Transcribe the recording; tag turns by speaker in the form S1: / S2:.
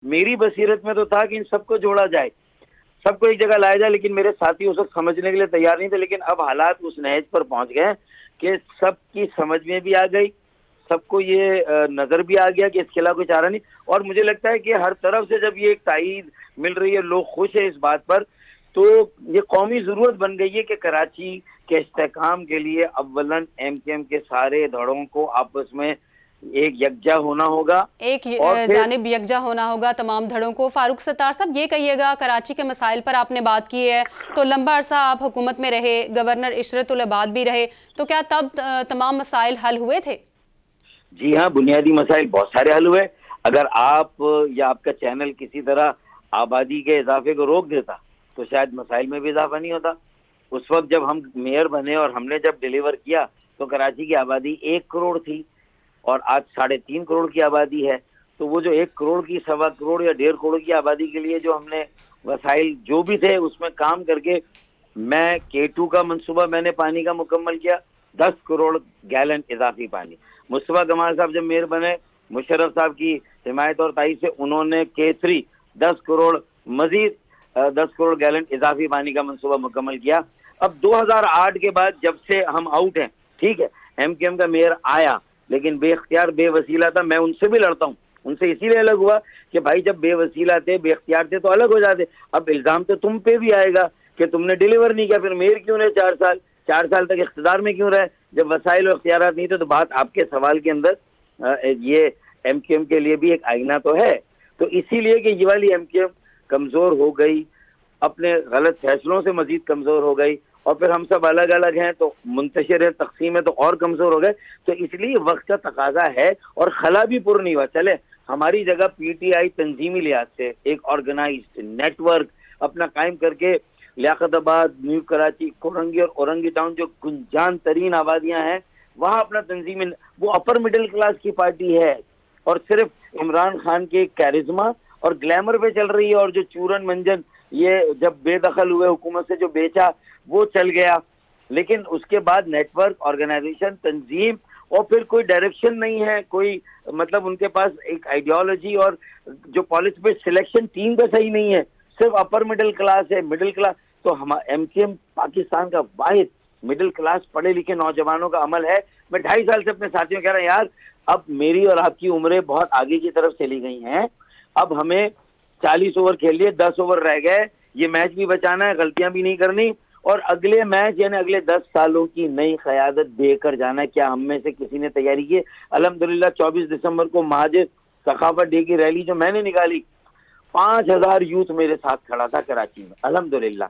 S1: मेरी बसीरत में तो था कि इन सबको जोड़ा जाए, सबको एक जगह लाया जाए, लेकिन मेरे साथी उस वक्त समझने के लिए तैयार नहीं थे। लेकिन अब हालात उस नहज पर पहुंच गए कि सबकी समझ में भी आ गई, सबको ये नजर भी आ गया कि इसके अलावा कोई चारा नहीं। और मुझे लगता है कि हर तरफ से जब ये एक तायीद मिल रही है, लोग खुश है इस बात पर, तो ये कौमी जरूरत बन गई है कि कराची के इस्तेहकाम के लिए अव्वलन एमकेएम के सारे धड़ों को आपस में एक यकजा होना होगा।
S2: एक
S1: और फिर
S2: जानिब यकजा होना होगा तमाम धड़ों को। फारूक सत्तार साहब, ये कहिएगा, कराची के मसाइल पर आपने बात की है, तो लंबा अरसा आप हुकूमत में रहे, गवर्नर इशरत उल इबाद भी रहे, तो क्या तब तमाम मसाइल हल हुए थे?
S1: जी हाँ, बुनियादी मसाइल बहुत सारे हल हुए। अगर आप या आपका चैनल किसी तरह आबादी के इजाफे को रोक देता तो शायद मसाइल में भी इजाफा नहीं होता। उस वक्त जब हम मेयर बने और हमने जब डिलीवर किया तो कराची की आबादी 1 करोड़ थी और आज 3.5 करोड़ की आबादी है। तो वो जो 1 करोड़ की, 1.25 करोड़ या 1.5 करोड़ की आबादी के लिए जो हमने वसाइल जो भी थे उसमें काम करके, मैं K2 का मंसूबा मैंने पानी का मुकम्मल किया, 10 करोड़ गैलन इजाफी पानी। मुस्तफा कमाल साहब जब मेयर बने, मुशर्रफ साहब की हिमायत और ताईद से उन्होंने K3 10 करोड़ मजीद 10 करोड़ गैलन इजाफी पानी का मंसूबा मुकम्मल किया। अब 2008 के बाद जब से हम आउट हैं, ठीक है, एमकेएम का मेयर आया लेकिन बेख्तियार बेवसीला था। मैं उनसे भी लड़ता हूँ, उनसे इसीलिए अलग हुआ कि भाई जब बेवसीला थे, बेख्तियार थे तो अलग हो जाते। अब इल्जाम तो तुम पे भी आएगा कि तुमने डिलीवर नहीं किया, फिर मेयर क्यों रहे 4 साल, 4 साल तक इख्तिदार में क्यों रहे जब वसाइल और इख्तियारात नहीं थे। तो बात आपके सवाल के अंदर ये एमकेएम के लिए भी एक आईना तो है। तो इसीलिए कि ये वाली एमकेएम कमजोर हो गई, अपने गलत फैसलों से मजीद कमजोर हो गई, और फिर हम सब अलग अलग हैं तो मुंतशिर है, तकसीम है तो और कमजोर हो गए। तो इसलिए वक्त का तकाजा है और खला भी पुर नहीं हुआ। चले हमारी जगह पीटीआई तंजीमी लिहाज से एक ऑर्गेनाइज्ड नेटवर्क अपना कायम करके लियाकताबाद, न्यू कराची, कोरंगी और औरंगी टाउन जो गुंजान तरीन आबादियां हैं वहां अपना तंजीमी, वो अपर मिडिल क्लास की पार्टी है और सिर्फ इमरान खान के कैरिज्मा और ग्लैमर पे चल रही है। और जो चूरन मंजन ये जब बेदखल हुए हुकूमत से जो बेचा वो चल गया, लेकिन उसके बाद नेटवर्क, ऑर्गेनाइजेशन, तंजीम और फिर कोई डायरेक्शन नहीं है, कोई मतलब उनके पास एक आइडियोलॉजी और जो पॉलिसी पे सिलेक्शन टीम का सही नहीं है, सिर्फ अपर मिडिल क्लास है, मिडिल क्लास। तो हम एमकेएम पाकिस्तान का वाहिद मिडिल क्लास पढ़े लिखे नौजवानों का अमल है। मैं 2.5 साल से अपने साथियों कह रहा हूं यार, अब मेरी और आपकी उम्रें बहुत आगे की तरफ चली गई हैं, अब हमें 40 ओवर खेल लिए, 10 ओवर रह गए, ये मैच भी बचाना है, गलतियां भी नहीं करनी, और अगले मैच यानी अगले 10 सालों की नई क़यादत देकर जाना है। क्या हम में से किसी ने तैयारी की? अल्हम्दुलिल्लाह 24 दिसंबर को महाजिर सखावत डे की रैली जो मैंने निकाली, 5,000 यूथ मेरे साथ खड़ा था कराची में, अल्हम्दुलिल्लाह।